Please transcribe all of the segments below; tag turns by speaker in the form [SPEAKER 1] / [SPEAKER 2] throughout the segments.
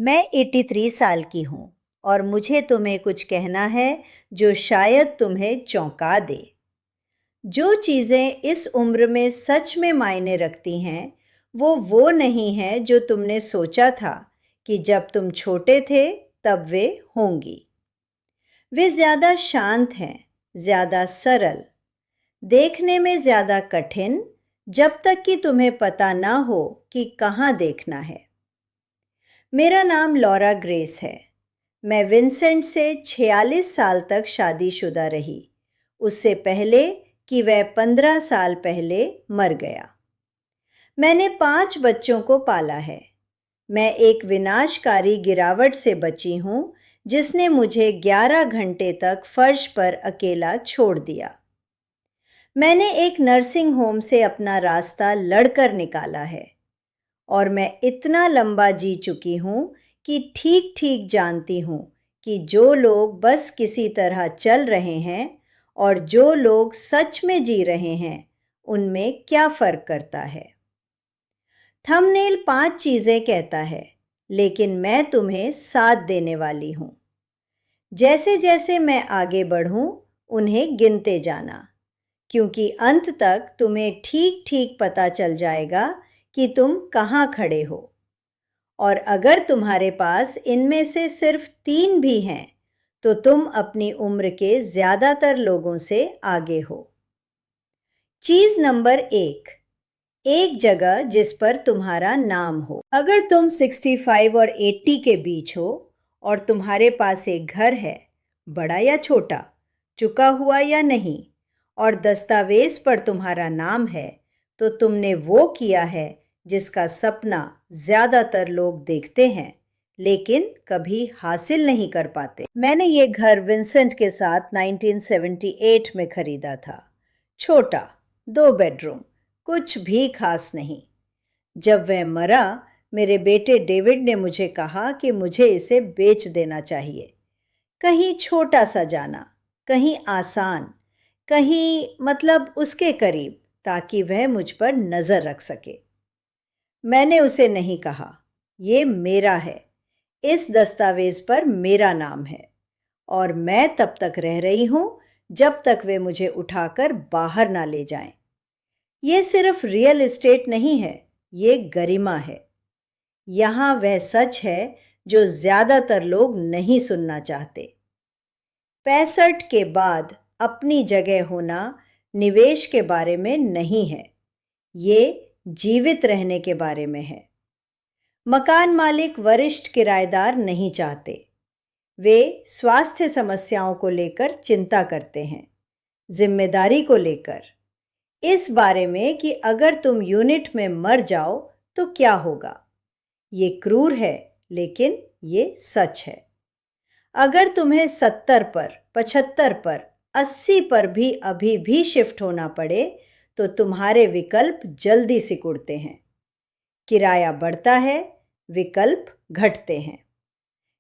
[SPEAKER 1] मैं 83 साल की हूँ और मुझे तुम्हें कुछ कहना है जो शायद तुम्हें चौंका दे। जो चीज़ें इस उम्र में सच में मायने रखती हैं, वो नहीं है जो तुमने सोचा था कि जब तुम छोटे थे तब वे होंगी। वे ज़्यादा शांत हैं, ज़्यादा सरल, देखने में ज़्यादा कठिन, जब तक कि तुम्हें पता ना हो कि कहाँ देखना है। मेरा नाम लॉरा ग्रेस है। मैं विंसेंट से 46 साल तक शादीशुदा रही, उससे पहले कि वह 15 साल पहले मर गया। मैंने 5 बच्चों को पाला है। मैं एक विनाशकारी गिरावट से बची हूँ जिसने मुझे 11 घंटे तक फर्श पर अकेला छोड़ दिया। मैंने एक नर्सिंग होम से अपना रास्ता लड़कर निकाला है और मैं इतना लंबा जी चुकी हूँ कि ठीक ठीक जानती हूँ कि जो लोग बस किसी तरह चल रहे हैं और जो लोग सच में जी रहे हैं, उनमें क्या फ़र्क करता है। थंबनेल 5 चीज़ें कहता है, लेकिन मैं तुम्हें 7 देने वाली हूँ। जैसे जैसे मैं आगे बढ़ूँ, उन्हें गिनते जाना, क्योंकि अंत तक तुम्हें ठीक ठीक पता चल जाएगा कि तुम कहाँ खड़े हो। और अगर तुम्हारे पास इनमें से सिर्फ 3 भी हैं, तो तुम अपनी उम्र के ज़्यादातर लोगों से आगे हो। चीज़ नंबर 1, एक जगह जिस पर तुम्हारा नाम हो। अगर तुम 65 और 80 के बीच हो और तुम्हारे पास एक घर है, बड़ा या छोटा, चुका हुआ या नहीं, और दस्तावेज पर तुम्हारा नाम है, तो तुमने वो किया है जिसका सपना ज़्यादातर लोग देखते हैं लेकिन कभी हासिल नहीं कर पाते। मैंने ये घर विंसेंट के साथ 1978 में खरीदा था। छोटा, 2 बेडरूम, कुछ भी खास नहीं। जब वह मरा, मेरे बेटे डेविड ने मुझे कहा कि मुझे इसे बेच देना चाहिए। कहीं छोटा सा जाना, कहीं आसान, कहीं मतलब उसके करीब, ताकि वह मुझ पर नज़र रख सके। मैंने उसे नहीं कहा, ये मेरा है, इस दस्तावेज पर मेरा नाम है और मैं तब तक रह रही हूँ जब तक वे मुझे उठाकर बाहर ना ले जाएं। ये सिर्फ रियल एस्टेट नहीं है, ये गरिमा है। यहाँ वह सच है जो ज़्यादातर लोग नहीं सुनना चाहते। 65 के बाद अपनी जगह होना निवेश के बारे में नहीं है, ये जीवित रहने के बारे में है। मकान मालिक वरिष्ठ किराएदार नहीं चाहते। वे स्वास्थ्य समस्याओं को लेकर चिंता करते हैं, जिम्मेदारी को लेकर, इस बारे में कि अगर तुम यूनिट में मर जाओ तो क्या होगा। ये क्रूर है, लेकिन ये सच है। अगर तुम्हें 70 पर, 75 पर, 80 पर भी अभी भी शिफ्ट होना पड़े, तो तुम्हारे विकल्प जल्दी सिकुड़ते हैं। किराया बढ़ता है, विकल्प घटते हैं।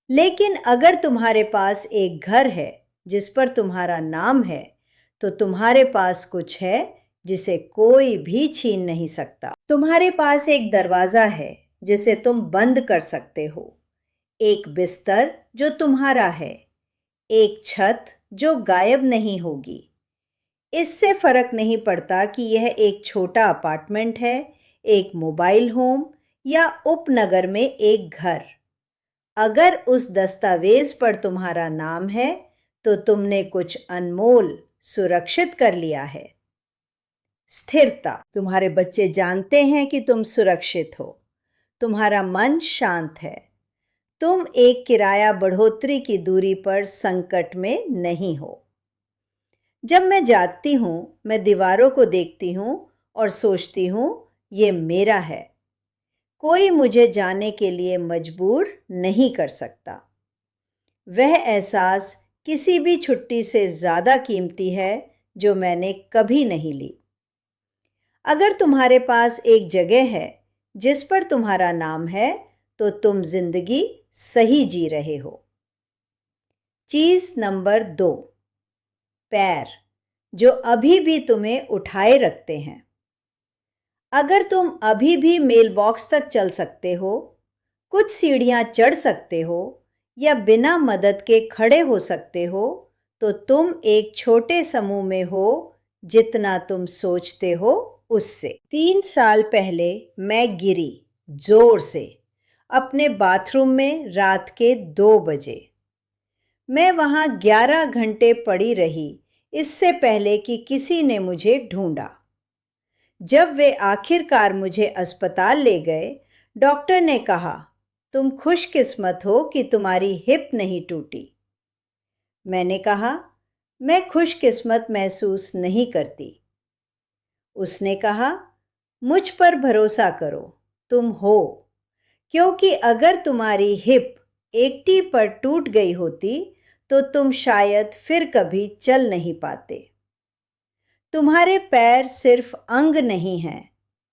[SPEAKER 1] लेकिन अगर तुम्हारे पास एक घर है जिस पर तुम्हारा नाम है, तो तुम्हारे पास कुछ है जिसे कोई भी छीन नहीं सकता। तुम्हारे पास एक दरवाज़ा है जिसे तुम बंद कर सकते हो, एक बिस्तर जो तुम्हारा है, एक छत जो गायब नहीं होगी। इससे फर्क नहीं पड़ता कि यह एक छोटा अपार्टमेंट है, एक मोबाइल होम या उपनगर में एक घर। अगर उस दस्तावेज पर तुम्हारा नाम है, तो तुमने कुछ अनमोल सुरक्षित कर लिया है। स्थिरता, तुम्हारे बच्चे जानते हैं कि तुम सुरक्षित हो, तुम्हारा मन शांत है, तुम एक किराया बढ़ोतरी की दूरी पर संकट में नहीं हो। जब मैं जागती हूँ, मैं दीवारों को देखती हूँ और सोचती हूँ, ये मेरा है, कोई मुझे जाने के लिए मजबूर नहीं कर सकता। वह एहसास किसी भी छुट्टी से ज़्यादा कीमती है जो मैंने कभी नहीं ली। अगर तुम्हारे पास एक जगह है जिस पर तुम्हारा नाम है, तो तुम जिंदगी सही जी रहे हो। चीज़ नंबर 2, पैर जो अभी भी तुम्हें उठाए रखते हैं। अगर तुम अभी भी मेल बॉक्स तक चल सकते हो, कुछ सीढ़ियाँ चढ़ सकते हो या बिना मदद के खड़े हो सकते हो, तो तुम एक छोटे समूह में हो जितना तुम सोचते हो उससे। 3 साल पहले मैं गिरी जोर से अपने बाथरूम में रात के 2 बजे। मैं वहाँ 11 घंटे पड़ी रही इससे पहले कि किसी ने मुझे ढूंढा। जब वे आखिरकार मुझे अस्पताल ले गए, डॉक्टर ने कहा, तुम खुशकिस्मत हो कि तुम्हारी हिप नहीं टूटी। मैंने कहा, मैं खुशकिस्मत महसूस नहीं करती। उसने कहा, मुझ पर भरोसा करो, तुम हो, क्योंकि अगर तुम्हारी हिप 80 पर टूट गई होती तो तुम शायद फिर कभी चल नहीं पाते। तुम्हारे पैर सिर्फ अंग नहीं हैं,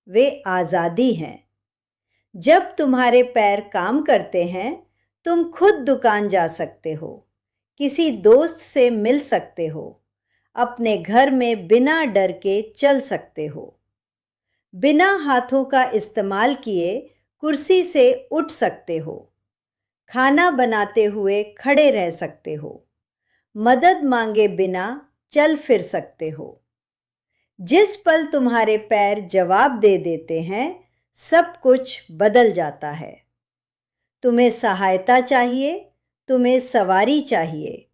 [SPEAKER 1] वे आज़ादी हैं। जब तुम्हारे पैर काम करते हैं, तुम खुद दुकान जा सकते हो, किसी दोस्त से मिल सकते हो, अपने घर में बिना डर के चल सकते हो, बिना हाथों का इस्तेमाल किए कुर्सी से उठ सकते हो, खाना बनाते हुए खड़े रह सकते हो, मदद मांगे बिना चल फिर सकते हो। जिस पल तुम्हारे पैर जवाब दे देते हैं, सब कुछ बदल जाता है। तुम्हें सहायता चाहिए, तुम्हें सवारी चाहिए,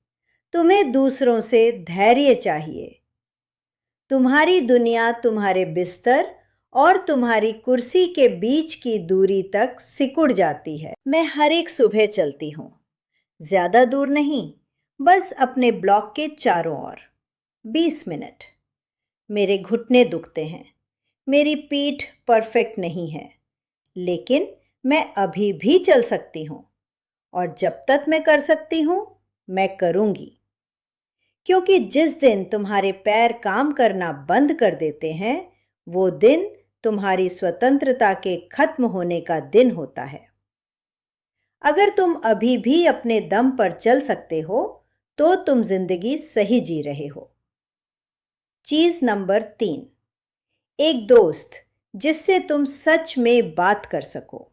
[SPEAKER 1] तुम्हें दूसरों से धैर्य चाहिए। तुम्हारी दुनिया तुम्हारे बिस्तर और तुम्हारी कुर्सी के बीच की दूरी तक सिकुड़ जाती है। मैं हर एक सुबह चलती हूँ, ज़्यादा दूर नहीं, बस अपने ब्लॉक के चारों ओर 20 मिनट। मेरे घुटने दुखते हैं, मेरी पीठ परफेक्ट नहीं है, लेकिन मैं अभी भी चल सकती हूँ और जब तक मैं कर सकती हूँ, मैं करूँगी। क्योंकि जिस दिन तुम्हारे पैर काम करना बंद कर देते हैं, वो दिन तुम्हारी स्वतंत्रता के खत्म होने का दिन होता है। अगर तुम अभी भी अपने दम पर चल सकते हो, तो तुम जिंदगी सही जी रहे हो। चीज नंबर 3, एक दोस्त जिससे तुम सच में बात कर सको।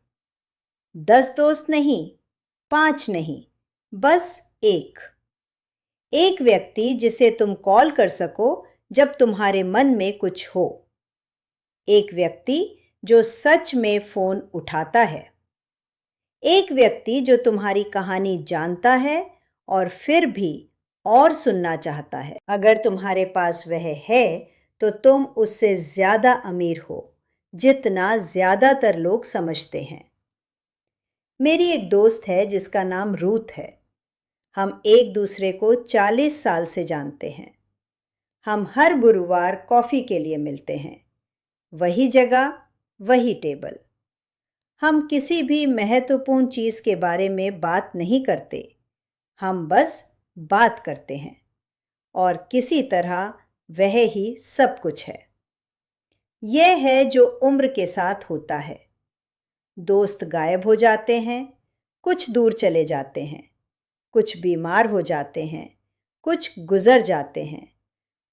[SPEAKER 1] 10 दोस्त नहीं, 5 नहीं, बस एक व्यक्ति जिसे तुम कॉल कर सको जब तुम्हारे मन में कुछ हो। एक व्यक्ति जो सच में फोन उठाता है। एक व्यक्ति जो तुम्हारी कहानी जानता है और फिर भी और सुनना चाहता है। अगर तुम्हारे पास वह है, तो तुम उससे ज़्यादा अमीर हो, जितना ज़्यादातर लोग समझते हैं। मेरी एक दोस्त है जिसका नाम रूथ है। हम एक दूसरे को 40 साल से जानते हैं। हम हर गुरुवार कॉफ़ी के लिए मिलते हैं, वही जगह, वही टेबल। हम किसी भी महत्वपूर्ण चीज़ के बारे में बात नहीं करते, हम बस बात करते हैं और किसी तरह वह ही सब कुछ है। यह है जो उम्र के साथ होता है। दोस्त गायब हो जाते हैं, कुछ दूर चले जाते हैं, कुछ बीमार हो जाते हैं, कुछ गुजर जाते हैं,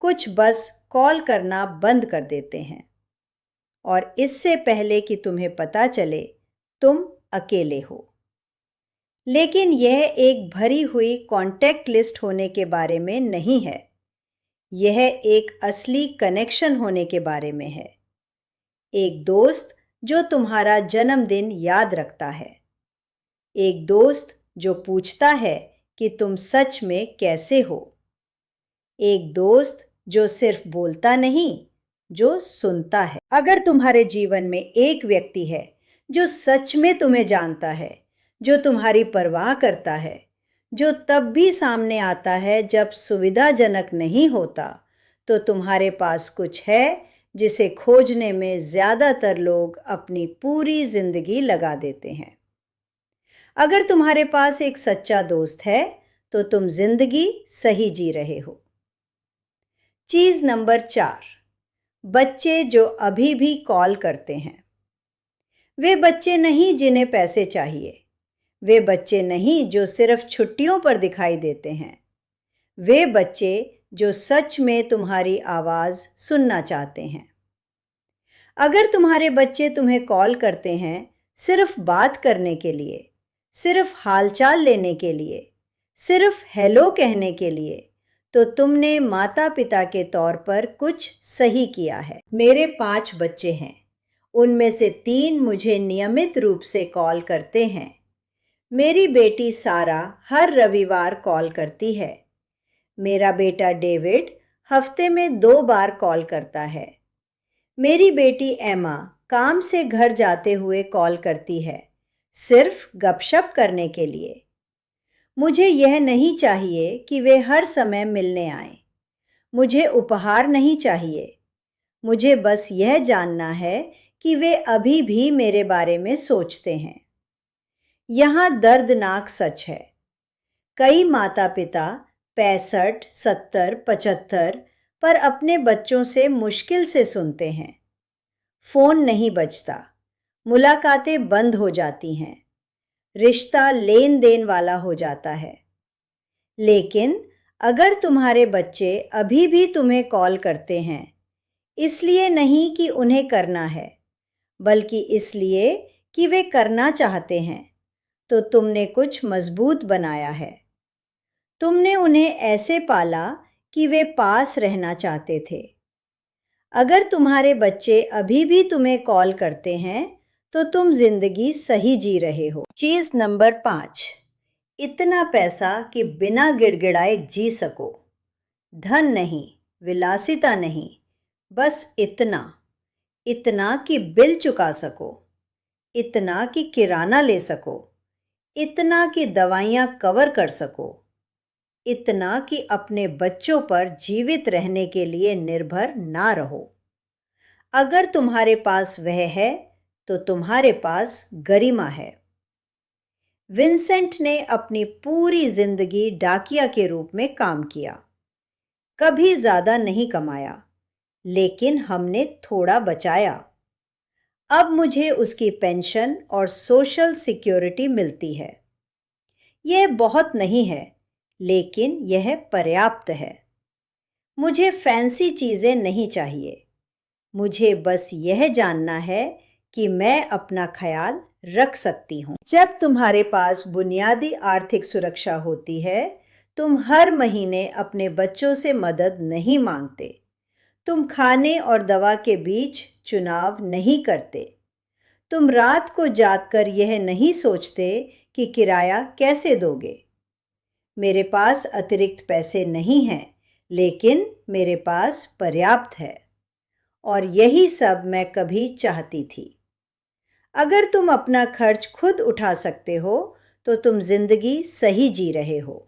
[SPEAKER 1] कुछ बस कॉल करना बंद कर देते हैं और इससे पहले कि तुम्हें पता चले, तुम अकेले हो। लेकिन यह एक भरी हुई कॉन्टैक्ट लिस्ट होने के बारे में नहीं है। यह एक असली कनेक्शन होने के बारे में है। एक दोस्त जो तुम्हारा जन्मदिन याद रखता है। एक दोस्त जो पूछता है कि तुम सच में कैसे हो। एक दोस्त जो सिर्फ बोलता नहीं, जो सुनता है। अगर तुम्हारे जीवन में एक व्यक्ति है जो सच में तुम्हें जानता है, जो तुम्हारी परवाह करता है, जो तब भी सामने आता है जब सुविधाजनक नहीं होता, तो तुम्हारे पास कुछ है जिसे खोजने में ज़्यादातर लोग अपनी पूरी ज़िंदगी लगा देते हैं। अगर तुम्हारे पास एक सच्चा दोस्त है, तो तुम ज़िंदगी सही जी रहे हो। चीज़ नंबर 4, बच्चे जो अभी भी कॉल करते हैं। वे बच्चे नहीं जिन्हें पैसे चाहिए। वे बच्चे नहीं जो सिर्फ छुट्टियों पर दिखाई देते हैं। वे बच्चे जो सच में तुम्हारी आवाज़ सुनना चाहते हैं। अगर तुम्हारे बच्चे तुम्हें कॉल करते हैं, सिर्फ बात करने के लिए, सिर्फ हालचाल लेने के लिए, सिर्फ हेलो कहने के लिए, तो तुमने माता पिता के तौर पर कुछ सही किया है। मेरे 5 बच्चे हैं, उनमें से 3 मुझे नियमित रूप से कॉल करते हैं। मेरी बेटी सारा हर रविवार कॉल करती है। मेरा बेटा डेविड हफ्ते में 2 बार कॉल करता है। मेरी बेटी एमा काम से घर जाते हुए कॉल करती है, सिर्फ गपशप करने के लिए। मुझे यह नहीं चाहिए कि वे हर समय मिलने आएं। मुझे उपहार नहीं चाहिए। मुझे बस यह जानना है कि वे अभी भी मेरे बारे में सोचते हैं। यहाँ दर्दनाक सच है। कई माता पिता 65, 70, 75 पर अपने बच्चों से मुश्किल से सुनते हैं। फ़ोन नहीं बजता, मुलाकातें बंद हो जाती हैं, रिश्ता लेन देन वाला हो जाता है। लेकिन अगर तुम्हारे बच्चे अभी भी तुम्हें कॉल करते हैं, इसलिए नहीं कि उन्हें करना है, बल्कि इसलिए कि वे करना चाहते हैं, तो तुमने कुछ मजबूत बनाया है। तुमने उन्हें ऐसे पाला कि वे पास रहना चाहते थे। अगर तुम्हारे बच्चे अभी भी तुम्हें कॉल करते हैं, तो तुम जिंदगी सही जी रहे हो। चीज़ नंबर 5, इतना पैसा कि बिना गिड़गिड़ाए जी सको। धन नहीं, विलासिता नहीं, बस इतना, इतना कि बिल चुका सको, इतना कि किराना ले सको, इतना कि दवाइयाँ कवर कर सको, इतना कि अपने बच्चों पर जीवित रहने के लिए निर्भर ना रहो। अगर तुम्हारे पास वह है, तो तुम्हारे पास गरिमा है। विंसेंट ने अपनी पूरी जिंदगी डाकिया के रूप में काम किया। कभी ज़्यादा नहीं कमाया, लेकिन हमने थोड़ा बचाया। अब मुझे उसकी पेंशन और सोशल सिक्योरिटी मिलती है। यह बहुत नहीं है, लेकिन यह पर्याप्त है। मुझे फैंसी चीज़ें नहीं चाहिए। मुझे बस यह जानना है कि मैं अपना ख्याल रख सकती हूँ। जब तुम्हारे पास बुनियादी आर्थिक सुरक्षा होती है, तुम हर महीने अपने बच्चों से मदद नहीं मांगते। तुम खाने और दवा के बीच चुनाव नहीं करते। तुम रात को जागकर यह नहीं सोचते कि किराया कैसे दोगे। मेरे पास अतिरिक्त पैसे नहीं हैं, लेकिन मेरे पास पर्याप्त है, और यही सब मैं कभी चाहती थी। अगर तुम अपना खर्च खुद उठा सकते हो, तो तुम जिंदगी सही जी रहे हो।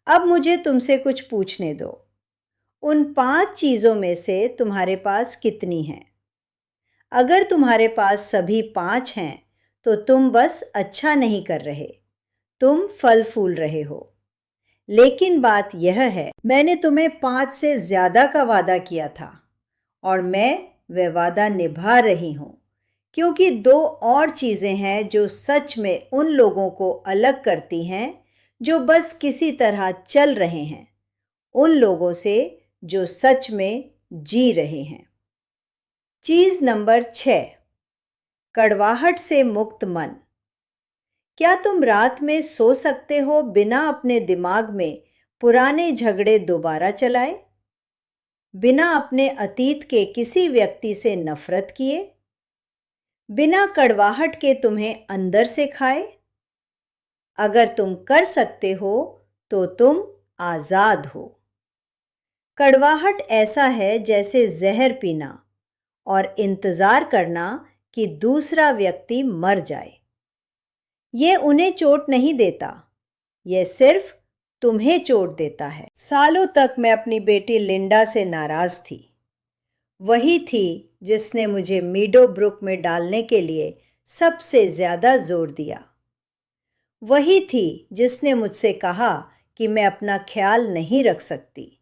[SPEAKER 1] अब मुझे तुमसे कुछ पूछने दो। उन 5 चीज़ों में से तुम्हारे पास कितनी हैं? अगर तुम्हारे पास सभी 5 हैं, तो तुम बस अच्छा नहीं कर रहे, तुम फल फूल रहे हो। लेकिन बात यह है, मैंने तुम्हें 5 से ज़्यादा का वादा किया था, और मैं वह वादा निभा रही हूँ, क्योंकि 2 और चीज़ें हैं जो सच में उन लोगों को अलग करती हैं जो बस किसी तरह चल रहे हैं, उन लोगों से जो सच में जी रहे हैं। चीज़ नंबर 6, कड़वाहट से मुक्त मन। क्या तुम रात में सो सकते हो बिना अपने दिमाग में पुराने झगड़े दोबारा चलाए? बिना अपने अतीत के किसी व्यक्ति से नफरत किए? बिना कड़वाहट के तुम्हें अंदर से खाए? अगर तुम कर सकते हो, तो तुम आज़ाद हो। कड़वाहट ऐसा है जैसे जहर पीना और इंतज़ार करना कि दूसरा व्यक्ति मर जाए। यह उन्हें चोट नहीं देता, यह सिर्फ तुम्हें चोट देता है। सालों तक मैं अपनी बेटी लिंडा से नाराज़ थी। वही थी जिसने मुझे मीडो ब्रुक में डालने के लिए सबसे ज़्यादा जोर दिया। वही थी जिसने मुझसे कहा कि मैं अपना ख्याल नहीं रख सकती।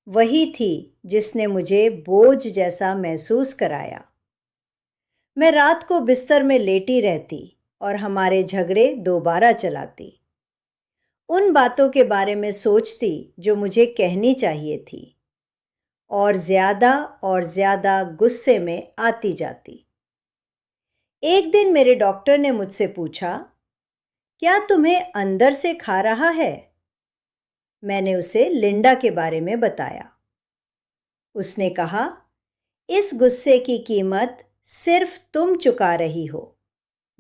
[SPEAKER 1] वही थी जिसने मुझे बोझ जैसा महसूस कराया। मैं रात को बिस्तर में लेटी रहती और हमारे झगड़े दोबारा चलाती। उन बातों के बारे में सोचती जो मुझे कहनी चाहिए थी, और ज़्यादा गुस्से में आती जाती। एक दिन मेरे डॉक्टर ने मुझसे पूछा, क्या तुम्हें अंदर से खा रहा है? मैंने उसे लिंडा के बारे में बताया। उसने कहा, इस गुस्से की कीमत सिर्फ तुम चुका रही हो,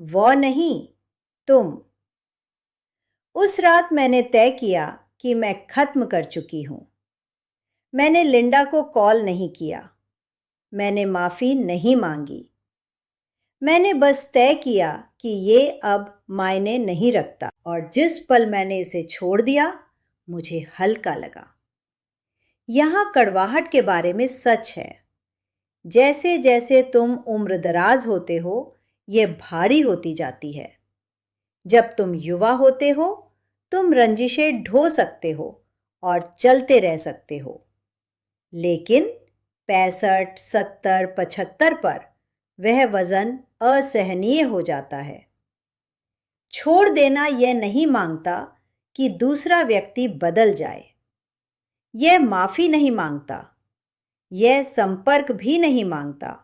[SPEAKER 1] वो नहीं, तुम। उस रात मैंने तय किया कि मैं खत्म कर चुकी हूं। मैंने लिंडा को कॉल नहीं किया, मैंने माफ़ी नहीं मांगी। मैंने बस तय किया कि ये अब मायने नहीं रखता, और जिस पल मैंने इसे छोड़ दिया, मुझे हल्का लगा। यहाँ कड़वाहट के बारे में सच है। जैसे जैसे तुम उम्रदराज होते हो, ये भारी होती जाती है। जब तुम युवा होते हो, तुम रंजिशें ढो सकते हो और चलते रह सकते हो। लेकिन 65, 70, 75 पर वह वज़न असहनीय हो जाता है। छोड़ देना यह नहीं मांगता कि दूसरा व्यक्ति बदल जाए। यह माफ़ी नहीं मांगता, यह संपर्क भी नहीं मांगता।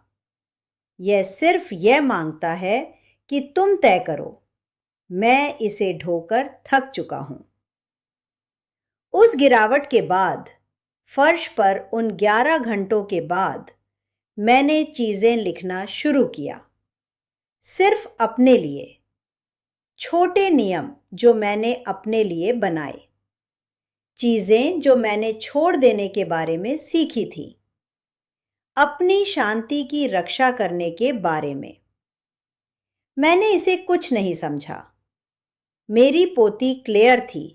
[SPEAKER 1] यह सिर्फ यह मांगता है कि तुम तय करो, मैं इसे ढोकर थक चुका हूं। उस गिरावट के बाद, फर्श पर उन 11 घंटों के बाद, मैंने चीजें लिखना शुरू किया, सिर्फ अपने लिए। छोटे नियम जो मैंने अपने लिए बनाए, चीजें जो मैंने छोड़ देने के बारे में सीखी थी, अपनी शांति की रक्षा करने के बारे में। मैंने इसे कुछ नहीं समझा। मेरी पोती क्लेयर थी,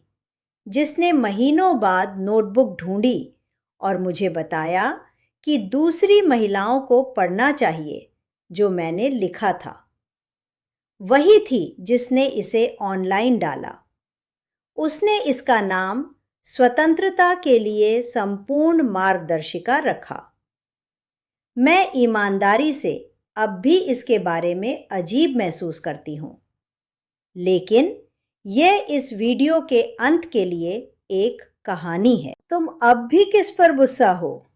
[SPEAKER 1] जिसने महीनों बाद नोटबुक ढूंढी और मुझे बताया कि दूसरी महिलाओं को पढ़ना चाहिए जो मैंने लिखा था। वही थी जिसने इसे ऑनलाइन डाला। उसने इसका नाम स्वतंत्रता के लिए संपूर्ण मार्गदर्शिका रखा। मैं ईमानदारी से अब भी इसके बारे में अजीब महसूस करती हूँ, लेकिन यह इस वीडियो के अंत के लिए एक कहानी है। तुम अब भी किस पर गुस्सा हो?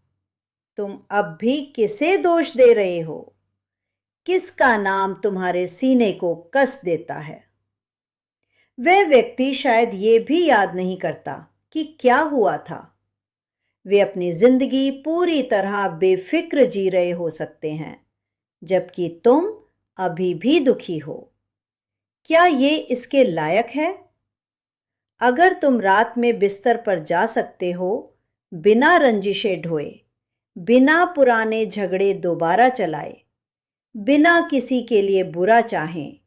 [SPEAKER 1] तुम अब भी किसे दोष दे रहे हो? किसका नाम तुम्हारे सीने को कस देता है? वह व्यक्ति शायद ये भी याद नहीं करता कि क्या हुआ था। वे अपनी जिंदगी पूरी तरह बेफिक्र जी रहे हो सकते हैं, जबकि तुम अभी भी दुखी हो। क्या ये इसके लायक है? अगर तुम रात में बिस्तर पर जा सकते हो, बिना रंजिशें ढोए, बिना पुराने झगड़े दोबारा चलाए, बिना किसी के लिए बुरा चाहें,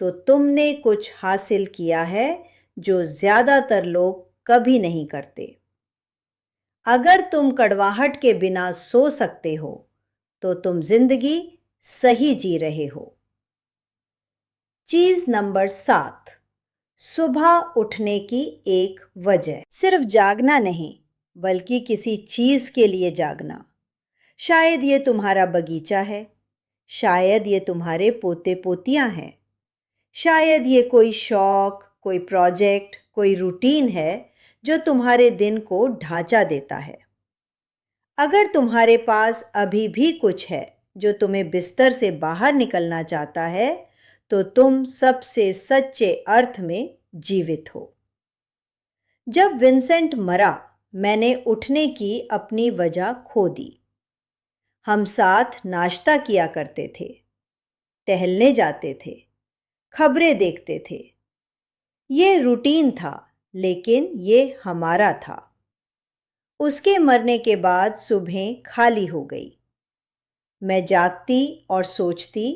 [SPEAKER 1] तो तुमने कुछ हासिल किया है जो ज्यादातर लोग कभी नहीं करते। अगर तुम कड़वाहट के बिना सो सकते हो, तो तुम जिंदगी सही जी रहे हो। चीज नंबर 7, सुबह उठने की एक वजह। सिर्फ जागना नहीं, बल्कि किसी चीज के लिए जागना। शायद ये तुम्हारा बगीचा है, शायद ये तुम्हारे पोते पोतियां हैं, शायद ये कोई शौक, कोई प्रोजेक्ट, कोई रूटीन है जो तुम्हारे दिन को ढांचा देता है। अगर तुम्हारे पास अभी भी कुछ है जो तुम्हें बिस्तर से बाहर निकलना चाहता है, तो तुम सबसे सच्चे अर्थ में जीवित हो। जब विंसेंट मरा, मैंने उठने की अपनी वजह खो दी। हम साथ नाश्ता किया करते थे, टहलने जाते थे, खबरें देखते थे। ये रूटीन था, लेकिन ये हमारा था। उसके मरने के बाद सुबहें खाली हो गई। मैं जागती और सोचती,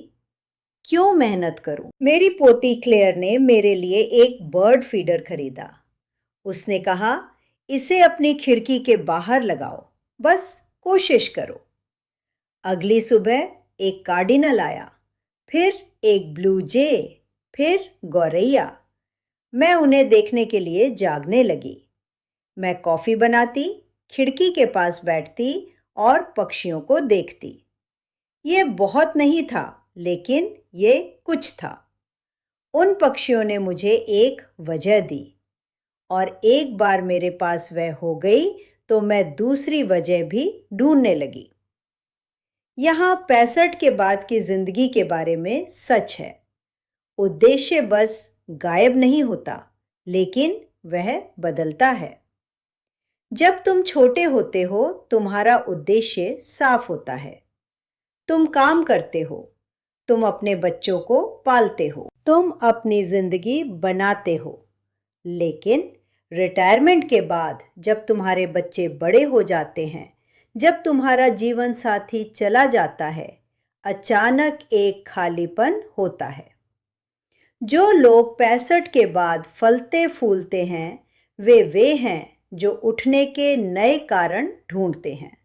[SPEAKER 1] क्यों मेहनत करूं? मेरी पोती क्लेयर ने मेरे लिए एक बर्ड फीडर खरीदा। उसने कहा, इसे अपनी खिड़की के बाहर लगाओ, बस कोशिश करो। अगली सुबह एक कार्डिनल आया, फिर एक ब्लू जे, फिर गौरैया। मैं उन्हें देखने के लिए जागने लगी। मैं कॉफ़ी बनाती, खिड़की के पास बैठती और पक्षियों को देखती। ये बहुत नहीं था, लेकिन ये कुछ था। उन पक्षियों ने मुझे एक वजह दी, और एक बार मेरे पास वह हो गई तो मैं दूसरी वजह भी ढूंढने लगी। यहाँ 65 के बाद की जिंदगी के बारे में सच है। उद्देश्य बस गायब नहीं होता, लेकिन वह बदलता है। जब तुम छोटे होते हो, तुम्हारा उद्देश्य साफ होता है। तुम काम करते हो, तुम अपने बच्चों को पालते हो, तुम अपनी जिंदगी बनाते हो। लेकिन रिटायरमेंट के बाद जब तुम्हारे बच्चे बड़े हो जाते हैं, जब तुम्हारा जीवन साथी चला जाता है, अचानक एक खालीपन होता है। जो लोग 65 के बाद फलते फूलते हैं, वे हैं जो उठने के नए कारण ढूंढते हैं।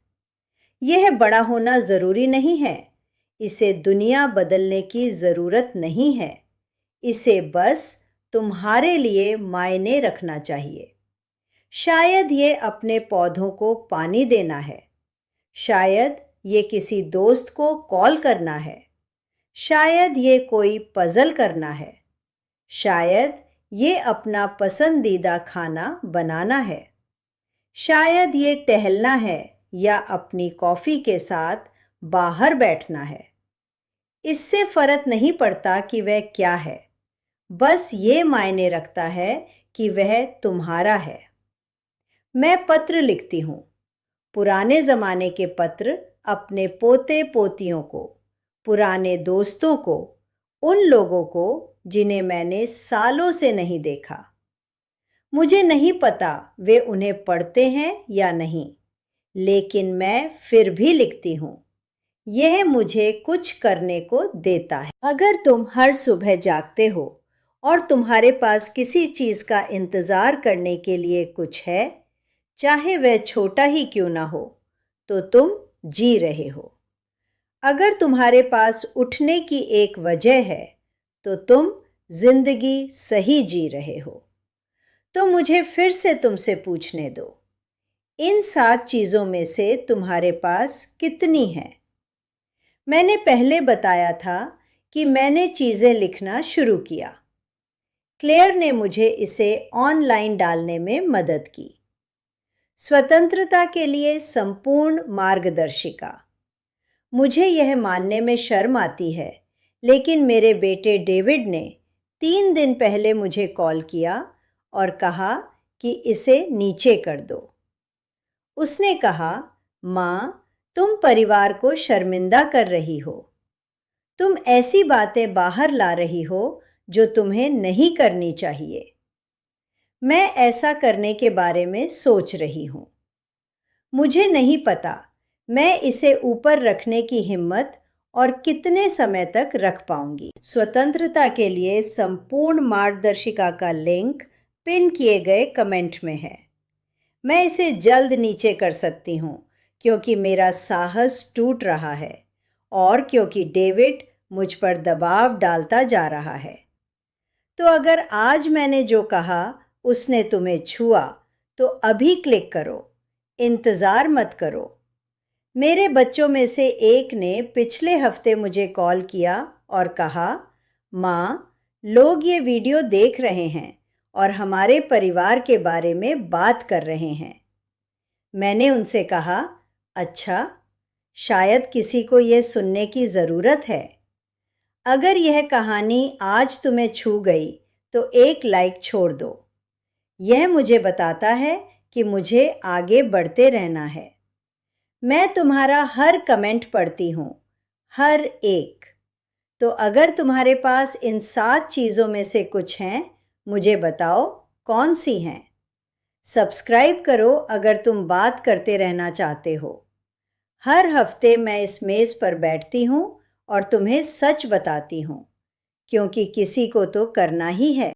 [SPEAKER 1] यह बड़ा होना ज़रूरी नहीं है। इसे दुनिया बदलने की ज़रूरत नहीं है। इसे बस तुम्हारे लिए मायने रखना चाहिए। शायद ये अपने पौधों को पानी देना है। शायद ये किसी दोस्त को कॉल करना है। शायद ये कोई पज़ल करना है। शायद ये अपना पसंदीदा खाना बनाना है। शायद ये टहलना है या अपनी कॉफ़ी के साथ बाहर बैठना है। इससे फ़र्क नहीं पड़ता कि वह क्या है, बस ये मायने रखता है कि वह तुम्हारा है। मैं पत्र लिखती हूँ, पुराने ज़माने के पत्र अपने पोते पोतियों को, पुराने दोस्तों को, उन लोगों को जिन्हें मैंने सालों से नहीं देखा। मुझे नहीं पता वे उन्हें पढ़ते हैं या नहीं, लेकिन मैं फिर भी लिखती हूँ। यह मुझे कुछ करने को देता है। अगर तुम हर सुबह जागते हो और तुम्हारे पास किसी चीज़ का इंतज़ार करने के लिए कुछ है, चाहे वह छोटा ही क्यों ना हो, तो तुम जी रहे हो। अगर तुम्हारे पास उठने की एक वजह है, तो तुम जिंदगी सही जी रहे हो। तो मुझे फिर से तुमसे पूछने दो, इन 7 चीज़ों में से तुम्हारे पास कितनी हैं? मैंने पहले बताया था कि मैंने चीज़ें लिखना शुरू किया। क्लेयर ने मुझे इसे ऑनलाइन डालने में मदद की। स्वतंत्रता के लिए संपूर्ण मार्गदर्शिका। मुझे यह मानने में शर्म आती है, लेकिन मेरे बेटे डेविड ने 3 दिन पहले मुझे कॉल किया और कहा कि इसे नीचे कर दो। उसने कहा, माँ, तुम परिवार को शर्मिंदा कर रही हो। तुम ऐसी बातें बाहर ला रही हो जो तुम्हें नहीं करनी चाहिए। मैं ऐसा करने के बारे में सोच रही हूँ। मुझे नहीं पता मैं इसे ऊपर रखने की हिम्मत और कितने समय तक रख पाऊंगी। स्वतंत्रता के लिए संपूर्ण मार्गदर्शिका का लिंक पिन किए गए कमेंट में है। मैं इसे जल्द नीचे कर सकती हूँ क्योंकि मेरा साहस टूट रहा है और क्योंकि डेविड मुझ पर दबाव डालता जा रहा है। तो अगर आज मैंने जो कहा उसने तुम्हें छुआ, तो अभी क्लिक करो, इंतज़ार मत करो। मेरे बच्चों में से एक ने पिछले हफ्ते मुझे कॉल किया और कहा, माँ, लोग ये वीडियो देख रहे हैं और हमारे परिवार के बारे में बात कर रहे हैं। मैंने उनसे कहा, अच्छा, शायद किसी को यह सुनने की ज़रूरत है। अगर यह कहानी आज तुम्हें छू गई तो एक लाइक छोड़ दो। यह मुझे बताता है कि मुझे आगे बढ़ते रहना है। मैं तुम्हारा हर कमेंट पढ़ती हूँ, हर एक। तो अगर तुम्हारे पास इन 7 चीज़ों में से कुछ हैं, मुझे बताओ कौन सी हैं। सब्सक्राइब करो अगर तुम बात करते रहना चाहते हो। हर हफ्ते मैं इस मेज़ पर बैठती हूँ और तुम्हें सच बताती हूँ, क्योंकि किसी को तो करना ही है।